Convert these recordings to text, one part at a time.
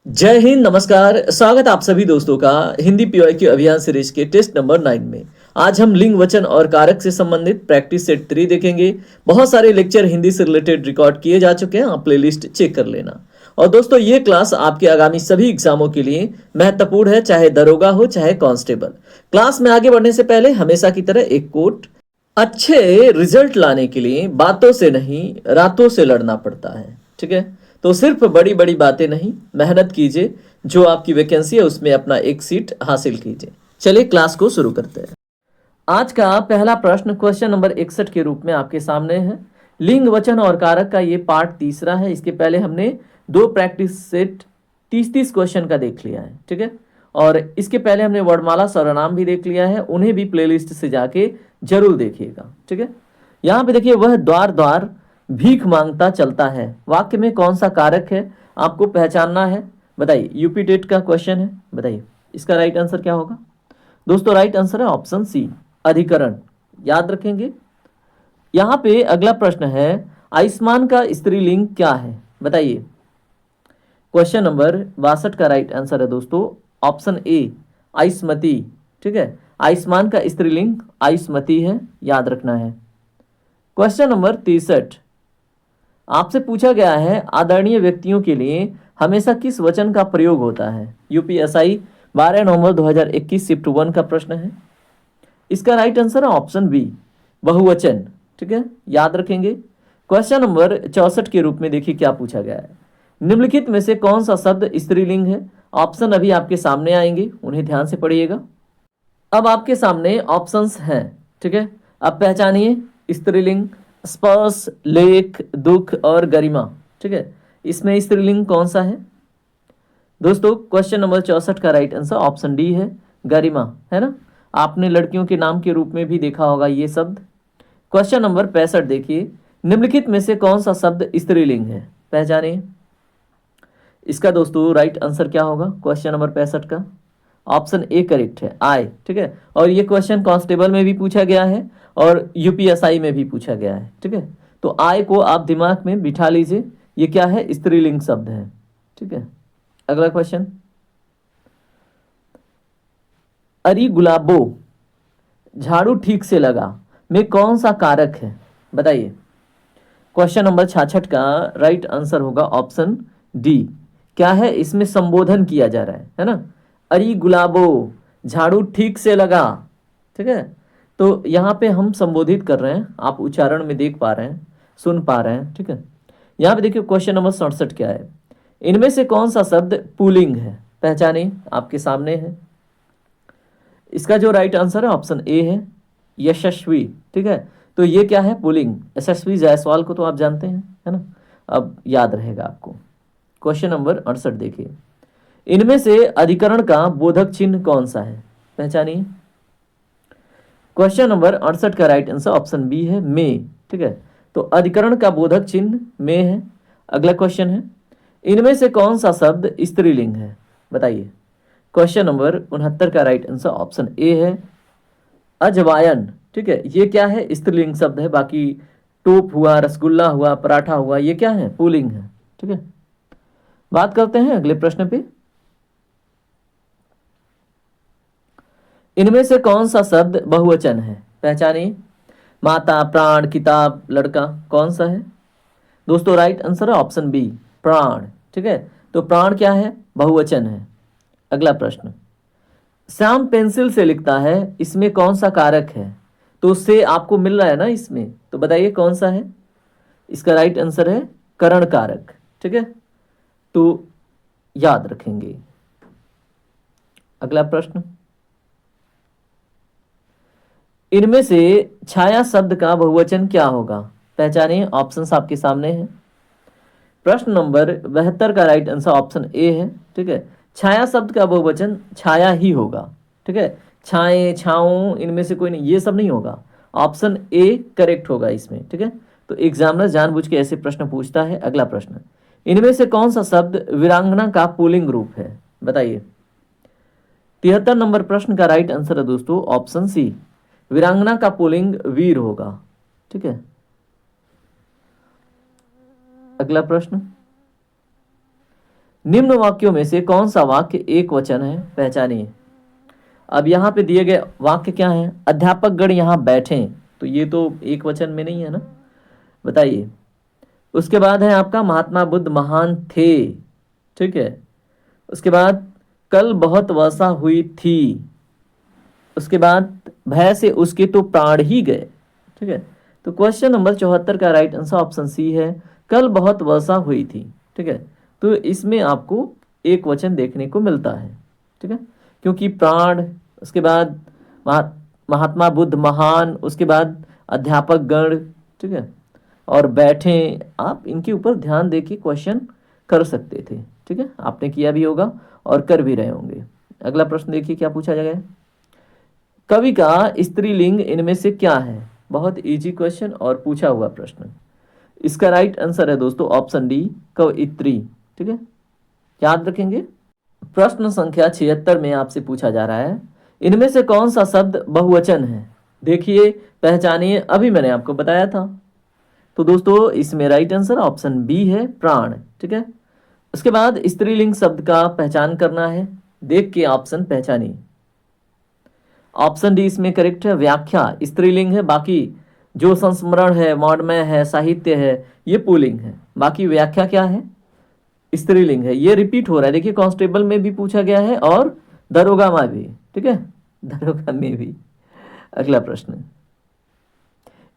जय हिंद, नमस्कार। स्वागत आप सभी दोस्तों का हिंदी पीवाईक्यू अभियान सीरीज के टेस्ट नंबर 9 में। आज हम लिंग, वचन और कारक से संबंधित प्रैक्टिस सेट 3 देखेंगे। बहुत सारे लेक्चर हिंदी से रिलेटेड रिकॉर्ड किए जा चुके हैं, आप प्लेलिस्ट चेक कर लेना। और दोस्तों, ये क्लास आपके आगामी सभी एग्जामों के लिए महत्वपूर्ण है, चाहे दरोगा हो चाहे कांस्टेबल। क्लास में आगे बढ़ने से पहले हमेशा की तरह एक कोट: अच्छे रिजल्ट लाने के लिए बातों से नहीं, रातों से लड़ना पड़ता है। ठीक है, तो सिर्फ बड़ी बड़ी बातें नहीं, मेहनत कीजिए। जो आपकी वैकेंसी है उसमें अपना एक सीट हासिल कीजिए। चलिए क्लास को शुरू करते हैं। आज का पहला प्रश्न क्वेश्चन नंबर 61 के रूप में आपके सामने है। लिंग, वचन और कारक का ये पार्ट तीसरा है। इसके पहले हमने दो प्रैक्टिस सेट 30-30 क्वेश्चन का देख लिया है। ठीक है, और इसके पहले हमने वर्णमाला सर्वनाम भी देख लिया है, उन्हें भी प्लेलिस्ट से जाके जरूर देखिएगा। ठीक है, यहाँ पे देखिए, वह द्वार द्वार भीख मांगता चलता है। वाक्य में कौन सा कारक है आपको पहचानना है। बताइए, यूपी टेट का क्वेश्चन है, बताइए इसका राइट आंसर क्या होगा। दोस्तों, राइट आंसर है ऑप्शन सी, अधिकरण। याद रखेंगे। यहाँ पे अगला प्रश्न है, आयुष्मान का स्त्रीलिंग क्या है, बताइए। क्वेश्चन नंबर 62 का राइट आंसर है दोस्तों ऑप्शन ए, आयुष्मती। ठीक है, आयुष्मान का स्त्रीलिंग आयुष्मती है, याद रखना है। क्वेश्चन नंबर 63 आपसे पूछा गया है, आदरणीय व्यक्तियों के लिए हमेशा किस वचन का प्रयोग होता है। यूपीएसआई 12 नवंबर 2021 शिफ्ट 1 का प्रश्न है। इसका राइट आंसर है ऑप्शन बी, बहुवचन। ठीक है, याद रखेंगे। क्वेश्चन नंबर 64 के रूप में देखिए क्या पूछा गया है, निम्नलिखित में से कौन सा शब्द स्त्रीलिंग है। ऑप्शन अभी आपके सामने आएंगे, उन्हें ध्यान से पढ़िएगा। अब आपके सामने ऑप्शंस हैं। ठीक है, अब पहचानिए स्त्रीलिंग: स्पर्श, लेख, दुख और गरिमा। ठीक है, इसमें स्त्रीलिंग कौन सा है दोस्तों। क्वेश्चन नंबर 64 का राइट आंसर ऑप्शन डी है, गरिमा, है ना। आपने लड़कियों के नाम के रूप में भी देखा होगा ये शब्द। क्वेश्चन नंबर 65 देखिए, निम्नलिखित में से कौन सा शब्द स्त्रीलिंग है, पहचानिए। इसका दोस्तों राइट आंसर क्या होगा क्वेश्चन नंबर 65 का। ऑप्शन ए करेक्ट है, आई। ठीक है, और ये क्वेश्चन कांस्टेबल में भी पूछा गया है और यूपीएसआई में भी पूछा गया है। ठीक है, तो आई को आप दिमाग में बिठा लीजिए, ये क्या है, स्त्रीलिंग शब्द है। ठीक है, अगला क्वेश्चन, अरे गुलाबो, झाड़ू ठीक से लगा में कौन सा कारक है, बताइए। क्वेश्चन नंबर 66 का राइट आंसर होगा ऑप्शन डी। क्या है, इसमें संबोधन किया जा रहा है ना। अरे गुलाबो, झाड़ू ठीक से लगा। ठीक है, तो यहाँ पे हम संबोधित कर रहे हैं, आप उच्चारण में देख पा रहे हैं, सुन पा रहे हैं। ठीक है, यहाँ पे देखिए क्वेश्चन नंबर 67 क्या है, इनमें से कौन सा शब्द पुल्लिंग है, पहचाने, आपके सामने है। इसका जो राइट आंसर है ऑप्शन ए है, यशस्वी। ठीक है, तो ये क्या है, पुल्लिंग। यशस्वी जायसवाल को तो आप जानते हैं, है ना, अब याद रहेगा आपको। क्वेश्चन नंबर 68 देखिए, इनमें से अधिकरण का बोधक चिन्ह कौन सा है, पहचानिए। क्वेश्चन नंबर 68 का राइट आंसर ऑप्शन बी है, में। ठीक है, तो अधिकरण का बोधक चिन्ह में है। अगला क्वेश्चन है, इनमें से कौन सा शब्द स्त्रीलिंग है, बताइए। क्वेश्चन नंबर 69 का राइट आंसर ऑप्शन ए है, अजवायन। ठीक है, ये क्या है, स्त्रीलिंग शब्द है। बाकी टोप हुआ, रसगुल्ला हुआ, पराठा हुआ, ये क्या है, पुल्लिंग है। ठीक है, बात करते हैं अगले प्रश्न पे, इनमें से कौन सा शब्द बहुवचन है, पहचानिए। माता, प्राण, किताब, लड़का, कौन सा है दोस्तों। राइट आंसर है ऑप्शन बी, प्राण। ठीक है, तो प्राण क्या है, बहुवचन है। अगला प्रश्न, श्याम पेंसिल से लिखता है, इसमें कौन सा कारक है। तो से आपको मिल रहा है ना इसमें, तो बताइए कौन सा है। इसका राइट आंसर है करण कारक। ठीक है, तो याद रखेंगे। अगला प्रश्न, इनमें से छाया शब्द का बहुवचन क्या होगा, पहचानिए। ऑप्शंस आपके सामने हैं। प्रश्न नंबर 72 का राइट आंसर ऑप्शन ए है। ठीक है, छाया शब्द का बहुवचन छाया ही होगा। ठीक है, छाए, छाऊं, इनमें से कोई नहीं, ये सब नहीं होगा। ऑप्शन ए करेक्ट होगा इसमें। ठीक है, तो एग्जामिनर जानबूझ के ऐसे प्रश्न पूछता है। अगला प्रश्न, इनमें से कौन सा शब्द वीरांगना का पुल्लिंग रूप है, बताइए। 73 नंबर प्रश्न का राइट आंसर है दोस्तों ऑप्शन सी, वीरांगना का पुल्लिंग वीर होगा। ठीक है, अगला प्रश्न, निम्न वाक्यों में से कौन सा वाक्य एक वचन है, पहचानिए। अब यहाँ पे दिए गए वाक्य क्या है, अध्यापक गण यहाँ बैठे, तो ये तो एक वचन में नहीं है ना, बताइए। उसके बाद है आपका महात्मा बुद्ध महान थे, ठीक है। उसके बाद कल बहुत वर्षा हुई थी। उसके बाद भय से उसके तो प्राण ही गए, ठीक है। तो क्वेश्चन नंबर 74 का राइट आंसर ऑप्शन सी है, कल बहुत वर्षा हुई थी, ठीक है। तो इसमें आपको एक वचन देखने को मिलता है, ठीक है, क्योंकि प्राण, उसके बाद महात्मा बुद्ध महान, उसके बाद अध्यापक गण, ठीक है, और बैठे, आप इनके ऊपर ध्यान देके क्वेश्चन कर सकते थे, ठीक है। आपने किया भी होगा और कर भी रहे होंगे। अगला प्रश्न देखिए क्या पूछा गया है, कवि का स्त्रीलिंग इनमें से क्या है। बहुत इजी क्वेश्चन और पूछा हुआ प्रश्न। इसका राइट आंसर है दोस्तों ऑप्शन डी, कवयित्री, ठीक है, याद रखेंगे। प्रश्न संख्या 76 में आपसे पूछा जा रहा है, इनमें से कौन सा शब्द बहुवचन है। देखिए पहचानिए, अभी मैंने आपको बताया था। तो दोस्तों इसमें राइट आंसर ऑप्शन बी है, प्राण, ठीक है। उसके बाद स्त्रीलिंग शब्द का पहचान करना है, देख के ऑप्शन पहचानिए। ऑप्शन डी इसमें करेक्ट है, व्याख्या स्त्रीलिंग है, बाकी जो संस्मरण है, मौडमय है, साहित्य है, ये पुल्लिंग है, बाकी व्याख्या क्या है, स्त्रीलिंग है। ये रिपीट हो रहा है, देखिए कांस्टेबल में भी पूछा गया है और दरोगा में भी, ठीक है, दरोगा में भी। अगला प्रश्न,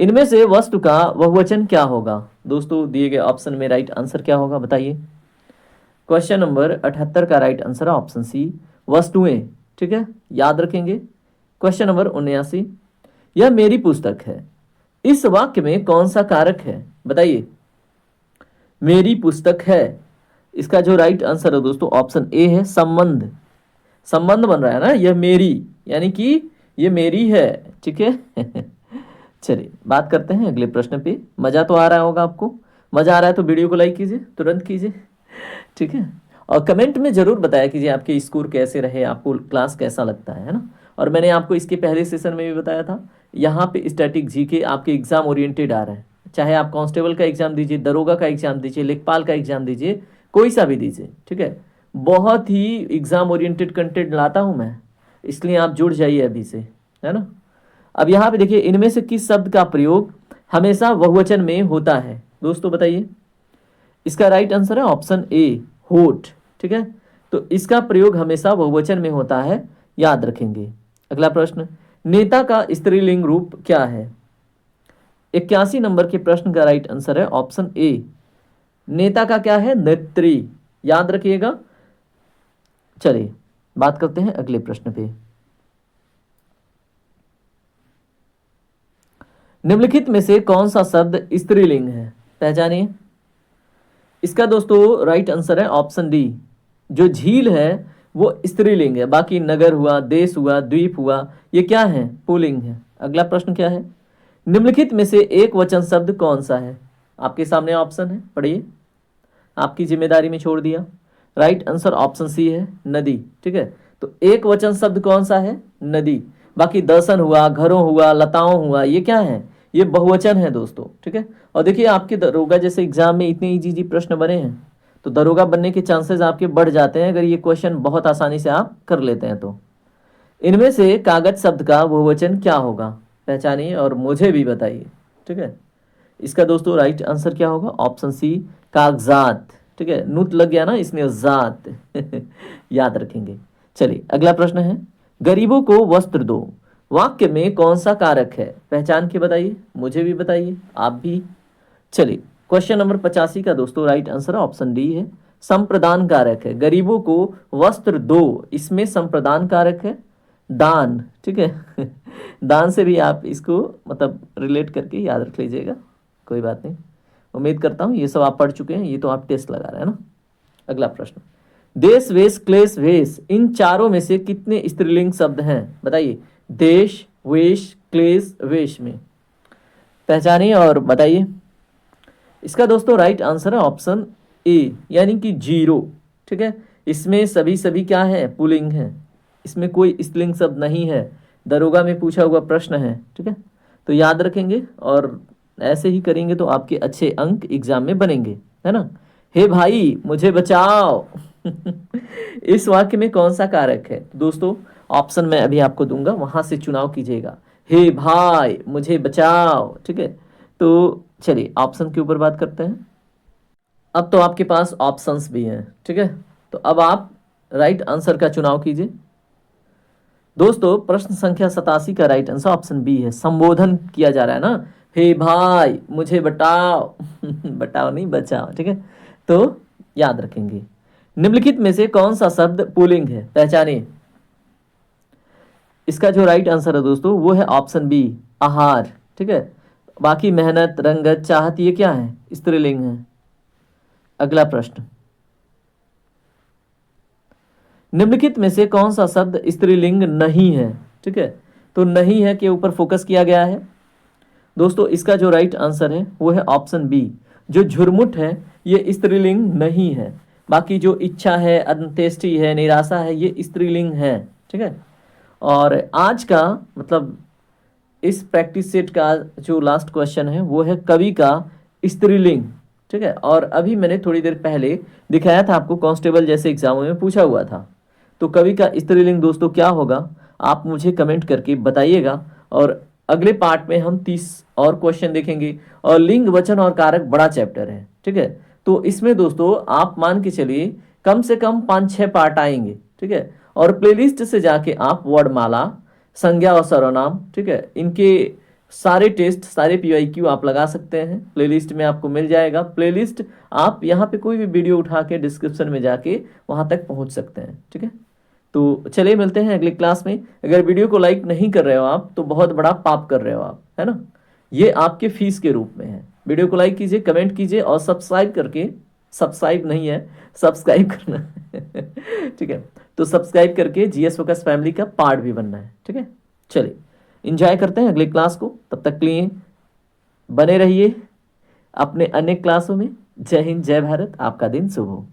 इनमें से वस्तु का बहुवचन क्या होगा। दोस्तों दिए गए ऑप्शन में राइट आंसर क्या होगा, बताइए। क्वेश्चन नंबर 78 का राइट आंसर है ऑप्शन सी, वस्तुएं, ठीक है, याद रखेंगे। क्वेश्चन नंबर 79, यह मेरी पुस्तक है, इस वाक्य में कौन सा कारक है, बताइए। मेरी पुस्तक है, इसका जो राइट आंसर है दोस्तों ऑप्शन ए है, संबंध। संबंध बन रहा है ना, यह मेरी, यानी कि ये मेरी है, ठीक है। चलिए बात करते हैं अगले प्रश्न पे। मजा तो आ रहा होगा आपको, मजा आ रहा है तो वीडियो को लाइक कीजिए, तुरंत कीजिए, ठीक है। और कमेंट में जरूर बताया कीजिए आपके स्कोर कैसे रहे, आपको क्लास कैसा लगता है ना। और मैंने आपको इसके पहले सेशन में भी बताया था, यहाँ पे स्टैटिक जीके आपके एग्जाम ओरिएंटेड आ रहा है, चाहे आप कांस्टेबल का एग्जाम दीजिए, दरोगा का एग्जाम दीजिए, लेखपाल का एग्जाम दीजिए, कोई सा भी दीजिए, ठीक है। बहुत ही एग्जाम ओरिएंटेड कंटेंट लाता हूँ मैं, इसलिए आप जुड़ जाइए अभी से, है ना। अब यहाँ पे देखिए, इनमें से किस शब्द का प्रयोग हमेशा बहुवचन में होता है, दोस्तों बताइए। इसका राइट आंसर है ऑप्शन ए, होठ, ठीक है। तो इसका प्रयोग हमेशा बहुवचन में होता है, याद रखेंगे। अगला प्रश्न, नेता का स्त्रीलिंग रूप क्या है। 81 नंबर के प्रश्न का राइट आंसर है ऑप्शन ए, नेता का क्या है, नेत्री, याद रखिएगा। चलिए बात करते हैं अगले प्रश्न पे। निम्नलिखित में से कौन सा शब्द स्त्रीलिंग है, पहचानिए। इसका दोस्तों राइट आंसर है ऑप्शन डी, जो झील है वो स्त्रीलिंग है, बाकी नगर हुआ, देश हुआ, द्वीप हुआ, ये क्या है, पुल्लिंग है। अगला प्रश्न क्या है, निम्नलिखित में से एक वचन शब्द कौन सा है। आपके सामने ऑप्शन है, पढ़िए, आपकी जिम्मेदारी में छोड़ दिया। राइट आंसर ऑप्शन सी है, नदी, ठीक है। तो एक वचन शब्द कौन सा है, नदी। बाकी दर्शन हुआ, घरों हुआ, लताओं हुआ, ये क्या है, ये बहुवचन है दोस्तों, ठीक है। और देखिए आपके दरोगा जैसे एग्जाम में इतने इजी प्रश्न बने हैं, तो दरोगा बनने के चांसेस आपके बढ़ जाते हैं अगर ये क्वेश्चन बहुत आसानी से आप कर लेते हैं तो। इनमें से कागज शब्द का बहुवचन क्या होगा, पहचानिए और मुझे भी बताइए, ठीक है। इसका दोस्तों राइट आंसर क्या होगा, ऑप्शन सी, कागजात, ठीक है, नूत लग गया ना इसमें, जात। याद रखेंगे। चलिए अगला प्रश्न है, गरीबों को वस्त्र दो, वाक्य में कौन सा कारक है, पहचान के बताइए, मुझे भी बताइए, आप भी। चलिए क्वेश्चन नंबर 85 का दोस्तों राइट आंसर ऑप्शन डी है, संप्रदान कारक है। गरीबों को वस्त्र दो, इसमें संप्रदान कारक है, दान, ठीक है। दान से भी आप इसको मतलब रिलेट करके याद रख लीजिएगा, कोई बात नहीं। उम्मीद करता हूँ ये सब आप पढ़ चुके हैं, ये तो आप टेस्ट लगा रहे हैं ना। अगला प्रश्न, देश, वेश, क्लेश, वेश, इन चारों में से कितने स्त्रीलिंग शब्द हैं, बताइए। देश, वेश, क्लेश, वेश में पहचानिए और बताइए। इसका दोस्तों राइट आंसर है ऑप्शन ए, यानी कि 0, ठीक है। इसमें सभी सभी क्या है, पुल्लिंग है, इसमें कोई स्त्रीलिंग शब्द नहीं है, दरोगा में पूछा हुआ प्रश्न है, ठीक है। तो याद रखेंगे और ऐसे ही करेंगे तो आपके अच्छे अंक एग्जाम में बनेंगे, है ना। हे भाई मुझे बचाओ, इस वाक्य में कौन सा कारक है? तो दोस्तों ऑप्शन मैं अभी आपको दूंगा, वहां से चुनाव कीजिएगा। हे भाई मुझे बचाओ, ठीक है। तो चलिए ऑप्शन के ऊपर बात करते हैं। अब तो आपके पास ऑप्शंस भी हैं, ठीक है। तो अब आप राइट आंसर का चुनाव कीजिए। दोस्तों प्रश्न संख्या 87 का राइट आंसर ऑप्शन बी है। संबोधन किया जा रहा है ना, हे भाई मुझे बचाओ। बचाओ नहीं, बचाओ, ठीक है। तो याद रखेंगे। निम्नलिखित में से कौन सा शब्द पुल्लिंग है, पहचानिए। इसका जो राइट आंसर है दोस्तों वो है ऑप्शन बी, आहार, ठीक है। बाकी मेहनत, रंगत, चाहत, ये क्या है? स्त्रीलिंग है। अगला प्रश्न, निम्नलिखित में से कौन सा शब्द स्त्रीलिंग नहीं है, ठीक है। तो नहीं है के ऊपर फोकस किया गया है। दोस्तों इसका जो राइट आंसर है वो है ऑप्शन बी, जो झुरमुट है ये स्त्रीलिंग नहीं है। बाकी जो इच्छा है, अंत्येष्टि है, निराशा है, ये स्त्रीलिंग है, ठीक है। और आज का मतलब इस प्रैक्टिस सेट का जो लास्ट क्वेश्चन है वो है कवि का स्त्रीलिंग, ठीक है। और अभी मैंने थोड़ी देर पहले दिखाया था आपको, कांस्टेबल जैसे एग्जामों में पूछा हुआ था। तो कवि का स्त्रीलिंग दोस्तों क्या होगा, आप मुझे कमेंट करके बताइएगा। और अगले पार्ट में हम 30 और क्वेश्चन देखेंगे। और लिंग, वचन और कारक बड़ा चैप्टर है, ठीक है। तो इसमें दोस्तों आप मान के चलिए कम से कम 5-6 पार्ट आएंगे, ठीक है। और प्लेलिस्ट से जाके आप वर्णमाला, संज्ञा और सर्वनाम, ठीक है, इनके सारे टेस्ट, सारे PYQ आप लगा सकते हैं। प्लेलिस्ट में आपको मिल जाएगा। प्लेलिस्ट आप यहाँ पे कोई भी वीडियो उठा के डिस्क्रिप्शन में जाके वहाँ तक पहुँच सकते हैं, ठीक है। तो चलिए मिलते हैं अगली क्लास में। अगर वीडियो को लाइक नहीं कर रहे हो आप तो बहुत बड़ा पाप कर रहे हो आप, है ना। ये आपके फीस के रूप में है। वीडियो को लाइक कीजिए, कमेंट कीजिए और सब्सक्राइब करके, सब्सक्राइब नहीं है, सब्सक्राइब करना है। ठीक है। तो सब्सक्राइब करके GS फोकस फैमिली का पार्ट भी बनना है, ठीक है। चलिए इंजॉय करते हैं अगली क्लास को, तब तक के लिए बने रहिए अपने अन्य क्लासों में। जय हिंद, जय भारत, आपका दिन शुभ हो।